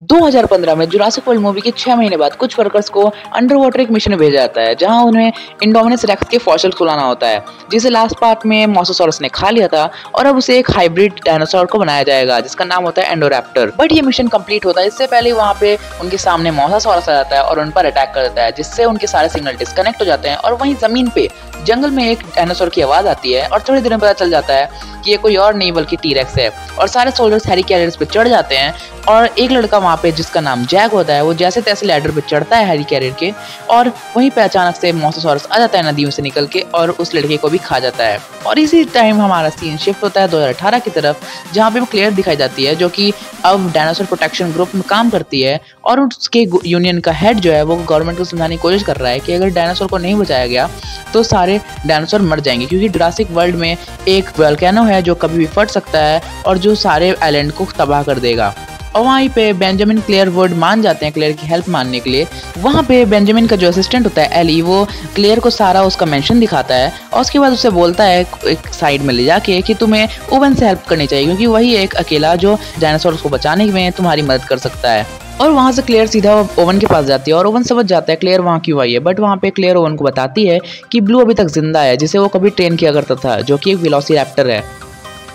2015 में Jurassic world movie के 6 महीने बाद कुछ वर्कर्स को अंडर वाटर एक मिशन में भेजा जाता है, जहां उन्हें इंडोमिनस रेक्स के फॉसिल खुलाना होता है, जिसे लास्ट पार्ट में मोसासॉरस ने खा लिया था और अब उसे एक हाइब्रिड डायनासोर को बनाया जाएगा जिसका नाम होता है एंडोरैप्टर। बट ये मिशन कंप्लीट होता है इससे पहले वहाँ पे उनके सामने मोसासॉरस आ जाता है और उन पर अटैक कर देता है, जिससे उनके सारे सिग्नल डिस्कनेक्ट हो जाते हैं। और वहीं जमीन पे जंगल में एक डायनासोर की आवाज आती है और थोड़ी देर में पता चल जाता है कि ये कोई और नहीं बल्कि टी-रेक्स है। और सारे सोल्जर्स हैरी कैरियर्स पे चढ़ जाते हैं और एक लड़का वहाँ पे जिसका नाम जैक होता है वो जैसे तैसे लैडर पे चढ़ता है हैरी कैरियर के, और वहीं पे अचानक से मोसासॉरस आ जाता है नदियों से निकल के और उस लड़के को भी खा जाता है। और इसी टाइम हमारा सीन शिफ्ट होता है 2018 की तरफ, जहाँ पे क्लेयर दिखाई जाती है जो कि अब डायनासोर प्रोटेक्शन ग्रुप में काम करती है और उसके यूनियन का हेड जो है वो गवर्नमेंट को समझाने की कोशिश कर रहा है कि अगर डायनासोर को नहीं बचाया गया तो सारे डायनासोर मर जाएंगे, क्योंकि जुरासिक वर्ल्ड में एक वोल्केनो है जो कभी भी फट सकता है और जो सारे आइलैंड को तबाह कर देगा। और वहीं पे बेंजामिन क्लेयर वर्ड मान जाते हैं क्लेयर की हेल्प मानने के लिए। वहाँ पे बेंजामिन का जो असिस्टेंट होता है एली, वो क्लेयर को सारा उसका मेंशन दिखाता है और उसके बाद उसे बोलता है एक साइड में ले जाके कि तुम्हें ओवन से हेल्प करनी चाहिए, क्योंकि वही एक अकेला जो डायनासोर को बचाने में तुम्हारी मदद कर सकता है। और वहाँ से क्लेयर सीधा ओवन के पास जाती है और ओवन समझ जाता है क्लेयर वहाँ क्यों आई है। बट वहाँ पे क्लेयर ओवन को बताती है कि ब्लू अभी तक जिंदा है, जिसे वो कभी ट्रेन किया करता था, जो कि एक वेलोसिरैप्टर है।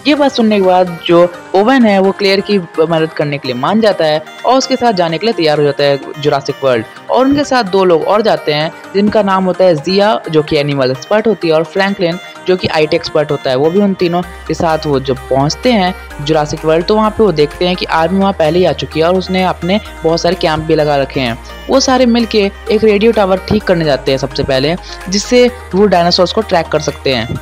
ये बात सुनने के बाद जो ओवन है वो क्लेयर की मदद करने के लिए मान जाता है और उसके साथ जाने के लिए तैयार हो जाता है जुरासिक वर्ल्ड। और उनके साथ 2 लोग और जाते हैं जिनका नाम होता है जिया जो कि एनिमल एक्सपर्ट होती है और फ्रैंकलिन जो कि आईटी एक्सपर्ट होता है। वो भी उन तीनों के साथ वो जब पहुंचते हैं जुरासिक वर्ल्ड तो वहाँ पे वो देखते हैं कि आर्मी वहाँ पहले ही आ चुकी है और उसने अपने बहुत सारे कैंप भी लगा रखे हैं। वो सारे मिलके एक रेडियो टावर ठीक करने जाते हैं सबसे पहले, जिससे वो डायनासोर्स को ट्रैक कर सकते हैं।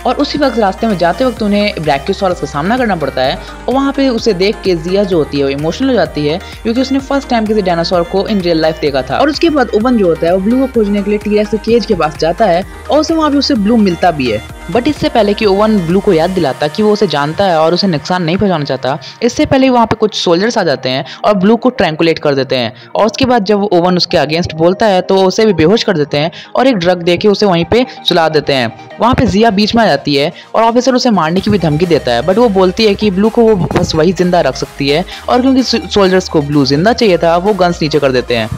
और उसी वक्त रास्ते में जाते वक्त उन्हें ब्रैकियोसॉरस का सामना करना पड़ता है और वहाँ पे उसे देख के जिया जो होती है वो इमोशनल हो जाती है, क्योंकि उसने फर्स्ट टाइम किसी डायनासोर को इन रियल लाइफ देखा था। और उसके बाद ओवन जो होता है वो ब्लू को खोजने के लिए टी-रेक्स के केज के पास जाता है और उसे वहाँ पे उसे ब्लू मिलता भी है। बट इससे पहले कि ओवन ब्लू को याद दिलाता कि वो उसे जानता है और उसे नुकसान नहीं पहुंचाना चाहता, इससे पहले वहाँ पे कुछ सोल्जर्स आ जाते हैं और ब्लू को ट्रैंकुलेट कर देते हैं। और उसके बाद जब ओवन उसके अगेंस्ट बोलता है तो उसे भी बेहोश कर देते हैं और एक ड्रग देके उसे वहीं पे सुला देते हैं। वहाँ पे जिया बीच में आ जाती है और ऑफिसर उसे मारने की भी धमकी देता है, बट वो बोलती है कि ब्लू को वो बस वही जिंदा रख सकती है और क्योंकि सोल्जर्स को ब्लू जिंदा चाहिए था वो गन्स नीचे कर देते हैं।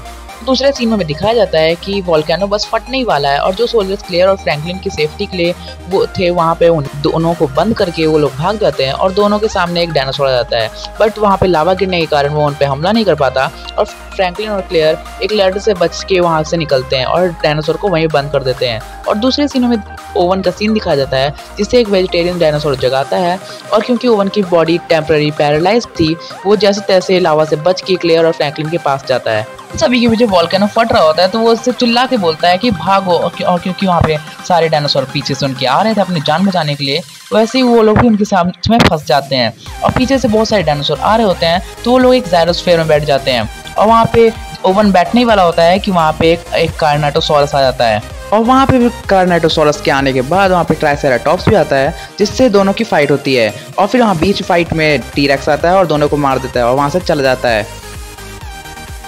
दूसरे सीन में दिखाया जाता है कि वोल्केनो बस फटने ही वाला है और जो सोल्जर्स क्लेयर और फ्रैंकलिन की सेफ्टी के लिए वो थे वहाँ पे उन दोनों को बंद करके वो लोग भाग जाते हैं और दोनों के सामने एक डायनासोर आ जाता है। बट वहाँ पे लावा गिरने के कारण वो उन पे हमला नहीं कर पाता और फ्रैंकलिन और क्लेयर एक लैडर से बच के वहाँ से निकलते हैं और डायनासोर को वहीं बंद कर देते हैं। और दूसरे सीनों में ओवन का सीन दिखाया जाता है जिससे एक वेजिटेरियन डायनासोर जगाता है और क्योंकि ओवन की बॉडी टेम्पररी पैरालाइज थी वो जैसे तैसे लावा से बच के क्लेयर और फ्रैंकलिन के पास जाता है। सभी के पीछे वोल्केनो फट रहा होता है तो वो उससे चिल्ला के बोलता है कि भागो, और क्योंकि वहाँ पे सारे डायनासोर पीछे से उनके आ रहे थे अपनी जान बचाने के लिए, वैसे ही वो लोग भी उनके साथ में फंस जाते हैं और पीछे से बहुत सारे डायनासोर आ रहे होते हैं तो वो लोग एक जायरोस्फीयर में बैठ जाते हैं। और वहाँ पे ओवन बैठने वाला होता है कि वहाँ पे एक कार्नाटोसॉरस आ जाता है और वहाँ पे कार्नाटोसॉरस के आने के बाद वहाँ पे ट्राइसेराटॉप्स भी आता है जिससे दोनों की फाइट होती है। और फिर वहाँ बीच फाइट में टी-रेक्स आता है और दोनों को मार देता है और वहाँ से चला जाता है।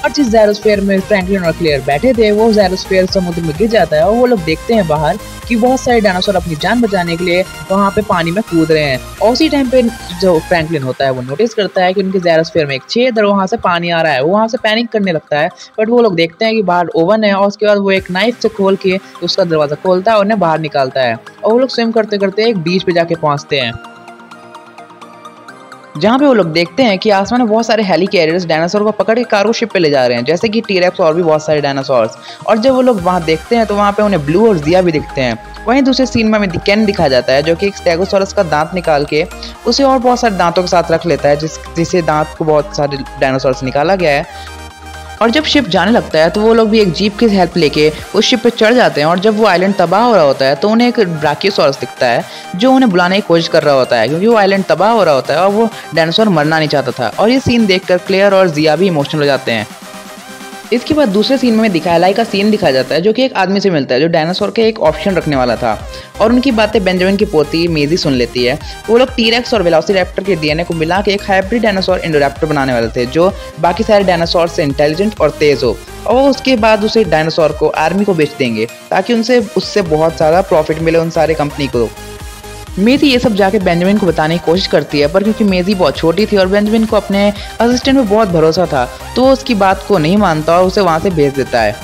और जिस जायरोस्फीयर में फ्रैंकलिन और क्लेयर बैठे थे वो जायरोस्फीयर समुद्र में गिर जाता है और वो लोग देखते हैं बाहर कि बहुत सारे डायनासोर अपनी जान बचाने के लिए वहाँ पे पानी में कूद रहे हैं। और उसी टाइम पे जो फ्रैंकलिन होता है वो नोटिस करता है कि उनके जायरोस्फीयर में एक छेद और वहाँ से पानी आ रहा है। वो वहाँ से पैनिक करने लगता है, बट वो लोग देखते हैं कि बाहर ओवन है और उसके बाद वो एक नाइफ से खोल के उसका दरवाजा खोलता है और उन्हें बाहर निकालता है। और वो लोग स्विम करते करते एक बीच पे जाके पहुँचते हैं जहाँ पे वो लोग देखते हैं कि आसमान में बहुत सारे हेली कैरियर्स डायनासोर को पकड़ के कार्गो शिप पे ले जा रहे हैं, जैसे कि टी-रेक्स और भी बहुत सारे डायनासोर्स। और जब वो लोग वहाँ देखते हैं तो वहाँ पे उन्हें ब्लू और जिया भी दिखते हैं। वहीं दूसरे सीन में हमें कैन दिखाया जाता है जो कि एक स्टेगोसॉरस का दांत निकाल के उसे और बहुत सारे दांतों के साथ रख लेता है, जिससे दांत को बहुत सारे डायनासोर से निकाला गया है। और जब शिप जाने लगता है तो वो लोग भी एक जीप की हेल्प लेके उस शिप पे चढ़ जाते हैं और जब वो आइलैंड तबाह हो रहा होता है तो उन्हें एक ब्राकियोसॉरस दिखता है जो उन्हें बुलाने की कोशिश कर रहा होता है, क्योंकि वो आइलैंड तबाह हो रहा होता है और वो डायनासोर मरना नहीं चाहता था। और ये सीन देखकर क्लेयर और जिया भी इमोशनल हो जाते हैं। इसके बाद दूसरे सीन में दिखाया का सीन दिखाया जाता है जो कि एक आदमी से मिलता है जो डायनासोर के एक ऑप्शन रखने वाला था और उनकी बातें बेंजामिन की पोती मेजी सुन लेती है। वो लोग टी-रेक्स और वेलोसिरैप्टर के डीएनए को मिला के एक हाइब्रिड डायनासोर एंडोरैप्टर बनाने वाले थे जो बाकी सारे डायनासोर से इंटेलिजेंट और तेज हो, और वो उसके बाद उसे डायनासोर को आर्मी को बेच देंगे ताकि उससे बहुत सारा प्रॉफिट मिले उन सारे कंपनी को। मेजी ये सब जाके बेंजामिन को बताने की कोशिश करती है, पर क्योंकि मेजी बहुत छोटी थी और बेंजामिन को अपने असिस्टेंट पे बहुत भरोसा था तो वो उसकी बात को नहीं मानता और उसे वहाँ से भेज देता है।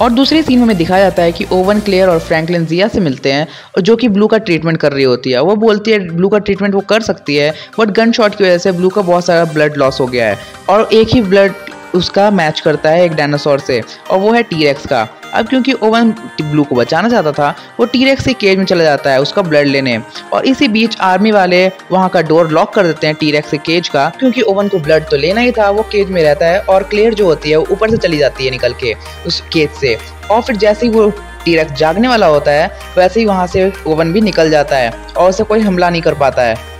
और दूसरे सीन में हमें दिखाया जाता है कि ओवन, क्लेयर और फ्रैंकलिन जिया से मिलते हैं और जो कि ब्लू का ट्रीटमेंट कर रही होती है। वो बोलती है ब्लू का ट्रीटमेंट वो कर सकती है, बट गन शॉट की वजह से ब्लू का बहुत सारा ब्लड लॉस हो गया है और एक ही ब्लड उसका मैच करता है एक डायनासोर से, और वो है टी-रेक्स का। अब क्योंकि ओवन ब्लू को बचाना चाहता था, वो टी-रेक्स के केज में चला जाता है उसका ब्लड लेने, और इसी बीच आर्मी वाले वहाँ का डोर लॉक कर देते हैं टी-रेक्स के केज का, क्योंकि ओवन को ब्लड तो लेना ही था, वो केज में रहता है। और क्लेयर जो होती है वो ऊपर से चली जाती है निकल के उस केज से, और फिर जैसे ही वो टी-रेक्स जागने वाला होता है वैसे ही वहाँ से ओवन भी निकल जाता है और उसे कोई हमला नहीं कर पाता है।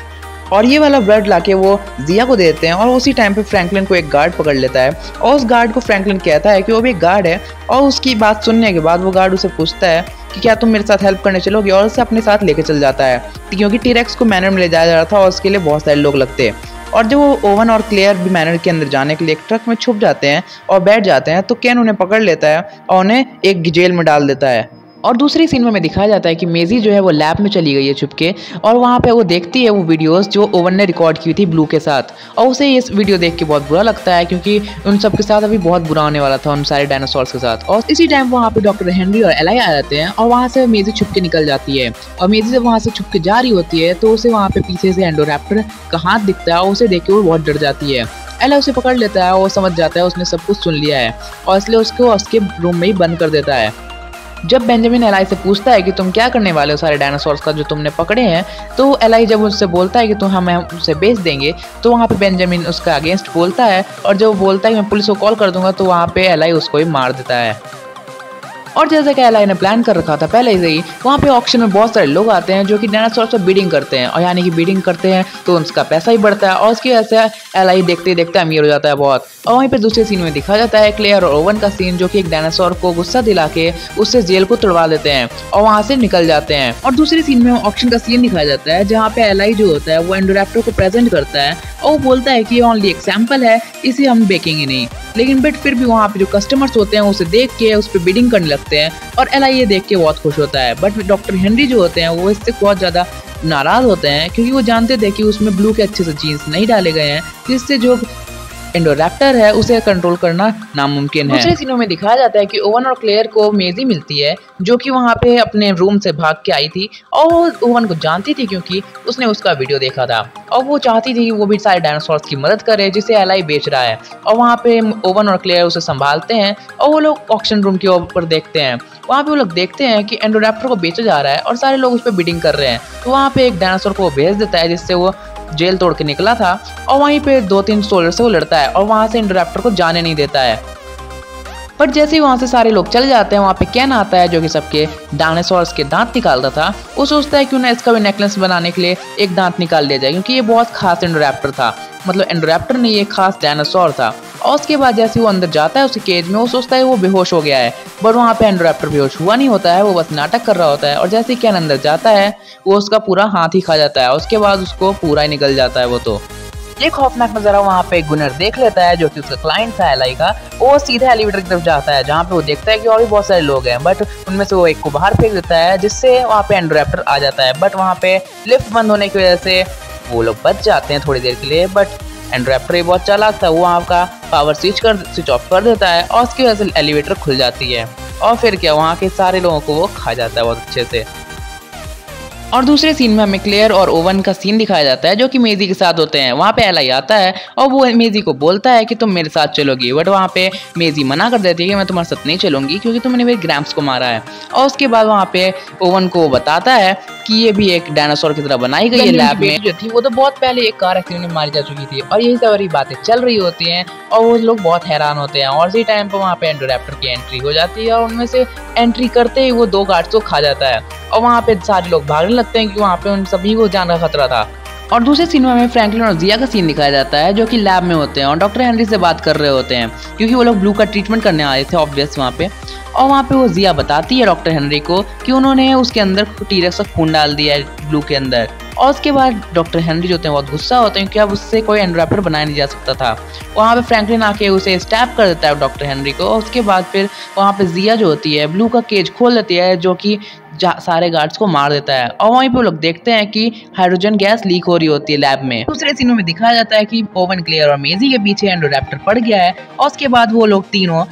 और ये वाला ब्लड लाके वो जिया को देते हैं, और उसी टाइम पे फ्रैंकलिन को एक गार्ड पकड़ लेता है और उस गार्ड को फ्रैंकलिन कहता है कि वो भी एक गार्ड है। और उसकी बात सुनने के बाद वो गार्ड उसे पूछता है कि क्या तुम मेरे साथ हेल्प करने चलोगे, और उसे अपने साथ लेके चल जाता है, क्योंकि टी-रेक्स को मैनर में ले जाया जा रहा था और उसके लिए बहुत सारे लोग लगते। और जब वो ओवन और क्लेयर भी मैनर के अंदर जाने के लिए एक ट्रक में छुप जाते हैं और बैठ जाते हैं, तो केन उन्हें पकड़ लेता है और उन्हें एक जेल में डाल देता है। और दूसरी सीन में हमें दिखाया जाता है कि मेजी जो है वो लैब में चली गई है छुपके, और वहाँ पे वो देखती है वो वीडियोस जो ओवन ने रिकॉर्ड की थी ब्लू के साथ, और उसे ये वीडियो देख के बहुत बुरा लगता है, क्योंकि उन सब के साथ अभी बहुत बुरा होने वाला था उन सारे डायनासोर्स के साथ। और इसी टाइम वहाँ पे डॉक्टर हेनरी और एलाई आ जाते हैं, और वहाँ से मेजी छुप के निकल जाती है। और मेजी जब वहाँ से छुप के जा रही होती है तो उसे वहाँ पे पीछे से एंडोरैप्टर का हाथ दिखता है, और उसे देख के वो बहुत डर जाती है। एलाई उसे पकड़ लेता है और समझ जाता है उसने सब कुछ सुन लिया है, और इसलिए उसको उसके रूम में ही बंद कर देता है। जब बेंजामिन एलाई से पूछता है कि तुम क्या करने वाले हो सारे डायनासोर्स का जो तुमने पकड़े हैं, तो एलाई जब उससे बोलता है कि तुम हमें उसे बेच देंगे, तो वहाँ पे बेंजामिन उसका अगेंस्ट बोलता है, और जब वो बोलता है कि मैं पुलिस को कॉल कर दूंगा, तो वहाँ पे एलाई उसको ही मार देता है। और जैसे कि एलाई ने प्लान कर रखा था पहले से ही, वहाँ पे ऑक्शन में बहुत सारे लोग आते हैं जो कि डायनासोर्स पर बीडिंग करते हैं, और यानी कि बीडिंग करते हैं तो उसका पैसा ही बढ़ता है, और उसकी वजह से एलाई देखते देखते अमीर हो जाता है बहुत। और वहीं पे दूसरे सीन में दिखाया जाता है क्लेयर और ओवन का सीन, जो कि एक डायनासोर को गुस्सा दिला के उससे जेल को तोड़वा देते हैं और वहाँ से निकल जाते हैं। और दूसरे सीन में ऑक्शन का सीन दिखाया जाता है, जहाँ पे एलाई जो होता है वो एंडोरैप्टर को प्रेजेंट करता है, और वो बोलता है कि ये ओनली एक सैंपल है, इसे हम बेचेंगे नहीं। लेकिन बट फिर भी वहाँ पे जो कस्टमर्स होते हैं उसे देख के उस पर बिडिंग करने लगते हैं, और एलाई ये देख के बहुत खुश होता है। बट डॉक्टर हेनरी जो होते हैं वो इससे बहुत ज़्यादा नाराज होते हैं, क्योंकि वो जानते थे कि उसमें ब्लू के अच्छे से जीन्स नहीं डाले गए हैं, जिससे जो एंडोरैप्टर है उसे कंट्रोल करना नामुमकिन है। दूसरे सीनों में दिखाया जाता है कि ओवन और क्लेयर को मेजी मिलती है, जो कि वहाँ पे अपने रूम से भाग के आई थी, और वो ओवन को जानती थी क्योंकि उसने उसका वीडियो देखा था, और वो चाहती थी कि वो भी सारे डायनासोर्स की मदद करे जिसे एलाई बेच रहा है। और वहाँ पे ओवन और क्लेयर उसे संभालते हैं, और वो लोग ऑक्शन रूम के ऊपर देखते हैं। वहाँ पे वो लोग देखते हैं कि एंडोरैप्टर को बेचा जा रहा है और सारे लोग उस पर बिडिंग कर रहे हैं, तो वहाँ पे एक डायनासोर को भेज देता है जिससे वो जेल तोड़ के निकला था, और वहीं पे 2-3 सोल्जर से वो लड़ता है और वहां से एंडोरैप्टर को जाने नहीं देता है। पर जैसे ही वहां से सारे लोग चले जाते हैं, वहां पे केन आता है जो कि सबके डायनासोर्स के दांत निकालता था। वो सोचता है क्यों ना इसका भी नेकलेस बनाने के लिए एक दांत निकाल दिया जाए, क्योंकि ये बहुत खास एंडोरैप्टर था, मतलब एंडोरैप्टर नहीं, ये खास डायनासोर था। और उसके बाद जैसे वो अंदर जाता है उस केज में, वो सोचता है वो बेहोश हो गया है, बट वहाँ पे एंडोरैप्टर बेहोश हुआ नहीं होता है, वो बस नाटक कर रहा होता है। और जैसे ही केन अंदर जाता है वो उसका पूरा हाथ ही खा जाता है, उसके बाद उसको पूरा ही निकल जाता है वो। तो ये खौफनाक नजारा वहाँ पे गुनर देख लेता है, जो कि उसका क्लाइंट था एलाई का। वो सीधे एलिवेटर की तरफ जाता है, जहाँ पे वो देखता है कि और भी बहुत सारे लोग हैं, बट उनमें से वो एक को बाहर फेंक देता है, जिससे वहाँ पे एंडोरैप्टर आ जाता है। बट वहाँ पे लिफ्ट बंद होने की वजह से वो लोग बच जाते हैं थोड़ी देर के लिए, बट एंडोरैप्टर ये बहुत चालाक था, वो वहाँ का पावर स्विच ऑफ कर देता है, और उसकी वजह से एलिवेटर खुल जाती है। और फिर क्या, वहाँ के सारे लोगों को वो खा जाता है बहुत अच्छे से। और दूसरे सीन में हमें क्लेयर और ओवन का सीन दिखाया जाता है, जो कि मेजी के साथ होते हैं। वहाँ पे एलाई आता है और वो मेजी को बोलता है कि तुम मेरे साथ चलोगी, बट वहाँ पे मेजी मना कर देती है कि मैं तुम्हारे साथ नहीं चलूंगी, क्योंकि तुमने मेरे ग्रैम्प्स को मारा है। और उसके बाद वहाँ पे ओवन को बताता है कि ये भी एक डायनासोर की तरह बनाई गई है लैब में, जो थी वो तो बहुत पहले एक कार एक्सीडेंट में मारी जा चुकी थी। और यही सारी बातें चल रही होती हैं, और वो लोग बहुत हैरान होते हैं। और इसी टाइम पर वहाँ पे एंडोरैप्टर की एंट्री हो जाती है, और उनमें से एंट्री करते ही वो 2 गार्ड्स को खा जाता है, और वहाँ पे सारे लोग भागने लगते हैं कि वहाँ पे उन सभी को जान का खतरा था। और दूसरे सीन में हमें फ्रैंकलिन और जिया का सीन दिखाया जाता है, जो कि लैब में होते हैं और डॉक्टर हेनरी से बात कर रहे होते हैं, क्योंकि वो लोग ब्लू का ट्रीटमेंट करने आए थे ऑब्वियस वहाँ पे। और वहाँ पे वो जिया बताती है डॉक्टर हेनरी को कि उन्होंने उसके अंदर टी-रेक्स का खून डाल दिया है ब्लू के अंदर। और उसके बाद डॉक्टर हेनरी जो होते हैं बहुत गुस्सा होते हैं कि अब उससे कोई एंडोरैप्टर बनाया नहीं जा सकता था। वहाँ पे फ्रैंकलिन आके उसे स्टैप कर देता है डॉक्टर हेनरी को। और उसके बाद फिर वहाँ पे जिया जो होती है ब्लू का केज खोल देती है, जो कि सारे गार्ड्स को मार देता है। और वहीं पे वो लोग देखते हैं कि हाइड्रोजन गैस लीक हो रही होती है लैब में। दूसरे सीनों में दिखाया जाता है कि ओवन, क्लेयर और मेजी के पीछे एंडोरैप्टर पड़ गया है और उसके बाद वो लोग तीनों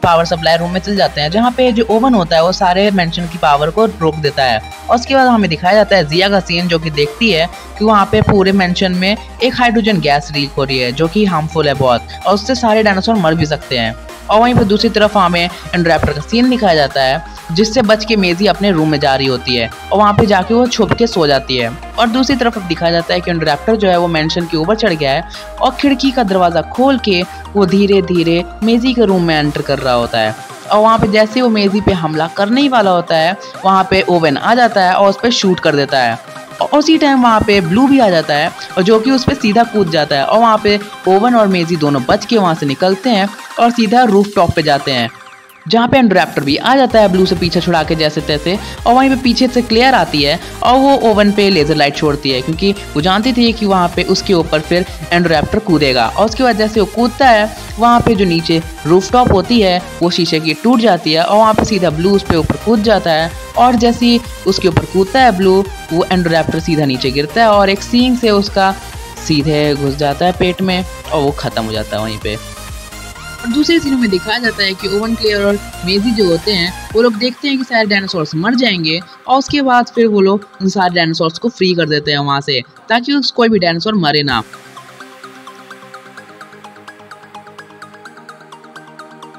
पावर सप्लाई रूम में चल जाते हैं, जहाँ पे जो ओवन होता है वो सारे मेंशन की पावर को रोक देता है। और उसके बाद हमें दिखाया जाता है जिया का सीन, जो कि देखती है कि वहाँ पे पूरे मेंशन में एक हाइड्रोजन गैस लीक हो रही है जो कि हार्मफुल है बहुत, और उससे सारे डायनासोर मर भी सकते हैं। और वहीं पर दूसरी तरफ हमें एंडोरैप्टर का सीन दिखाया जाता है, जिससे बच के मेजी अपने रूम में जा रही होती है और वहाँ पे जाके वो छुप के सो जाती है। और दूसरी तरफ अब दिखाया जाता है कि एंडोरैप्टर जो है वो मेंशन के ऊपर चढ़ गया है और खिड़की का दरवाजा खोल के वो धीरे धीरे मेजी के रूम में एंटर कर रहा होता है। और वहाँ पे जैसे वो मेजी पे हमला करने ही वाला होता है, वहाँ पे ओवन आ जाता है और उस पर शूट कर देता है। और उसी टाइम वहाँ पे ब्लू भी आ जाता है और जो कि उस पर सीधा कूद जाता है। और वहाँ पे ओवन और मेजी दोनों बच के वहाँ से निकलते हैं और सीधा रूफ टॉप पे जाते हैं, जहाँ पे एंडोरैप्टर भी आ जाता है ब्लू से पीछे छुड़ा के जैसे तैसे। और वहीं पे पीछे से क्लेयर आती है और वो ओवन पे लेजर लाइट छोड़ती है, क्योंकि वो जानती थी कि वहाँ पे उसके ऊपर फिर एंडोरैप्टर कूदेगा। और उसके बाद जैसे वो कूदता है, वहाँ पे जो नीचे रूफटॉप होती है वो शीशे की टूट जाती है और वहाँ पे सीधा ब्लू उस पे ऊपर कूद जाता है। और जैसे ही उसके ऊपर कूदता है ब्लू, वो एंडोरैप्टर सीधा नीचे गिरता है और एक सींग से उसका सीधे घुस जाता है पेट में और वो खत्म हो जाता है वहीं पे। और दूसरे सीनों में दिखाया जाता है कि ओवन, क्लेयर और मेजी जो होते हैं वो लोग देखते हैं कि सारे डायनासोर्स मर जाएंगे और उसके बाद फिर वो लोग उन सारे डायनासोर्स को फ्री कर देते हैं वहाँ से, ताकि कोई भी डायनासोर मरे ना।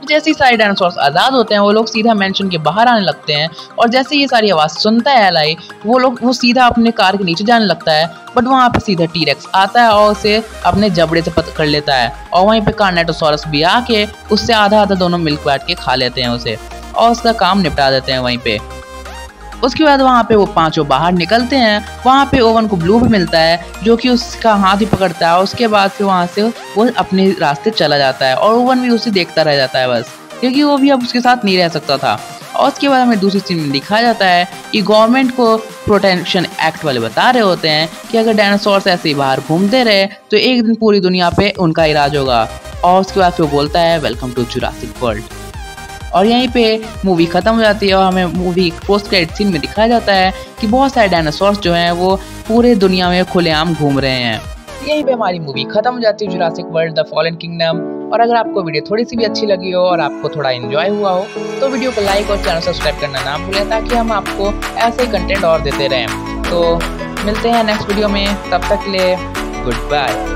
जैसे ही सारे डायनासोर्स आज़ाद होते हैं, वो लोग सीधा मेंशन के बाहर आने लगते हैं। और जैसे ये सारी आवाज़ सुनता है एलाई, वो सीधा अपने कार के नीचे जाने लगता है। बट वहाँ पे सीधा टी-रेक्स आता है और उसे अपने जबड़े से पकड़ लेता है। और वहीं पे कार्नेटोसॉरस भी आके उससे आधा आधा दोनों मिल्क बांट के खा लेते हैं उसे और उसका काम निपटा देते हैं वहीं पे। उसके बाद वहाँ पे वो पांचों बाहर निकलते हैं। वहाँ पे ओवन को ब्लू भी मिलता है, जो कि उसका हाथ ही पकड़ता है। उसके बाद फिर वहाँ से वो अपने रास्ते चला जाता है और ओवन भी उसे देखता रह जाता है बस, क्योंकि वो भी अब उसके साथ नहीं रह सकता था। और उसके बाद हमें दूसरी सीन में दिखाया जाता है कि गवर्नमेंट को प्रोटेक्शन एक्ट वाले बता रहे होते हैं कि अगर डायनासोर्स ऐसे ही बाहर घूमते रहे तो एक दिन पूरी दुनिया पे उनका इलाज होगा। और उसके बाद फिर वो बोलता है वेलकम टू जुरासिक वर्ल्ड। और यहीं पे मूवी खत्म हो जाती है और हमें मूवी पोस्ट क्रेडिट सीन में दिखाया जाता है कि बहुत सारे डायनासोर्स जो हैं वो पूरे दुनिया में खुलेआम घूम रहे हैं। यहीं पे हमारी मूवी खत्म हो जाती है, Jurassic world the fallen kingdom. और अगर आपको वीडियो थोड़ी सी भी अच्छी लगी हो और आपको थोड़ा एंजॉय हुआ हो तो वीडियो को लाइक और चैनल सब्सक्राइब करना ना भूलें, ताकि हम आपको ऐसे ही कंटेंट और देते रहें। तो मिलते हैं नेक्स्ट वीडियो में, तब तक के लिए गुड बाय।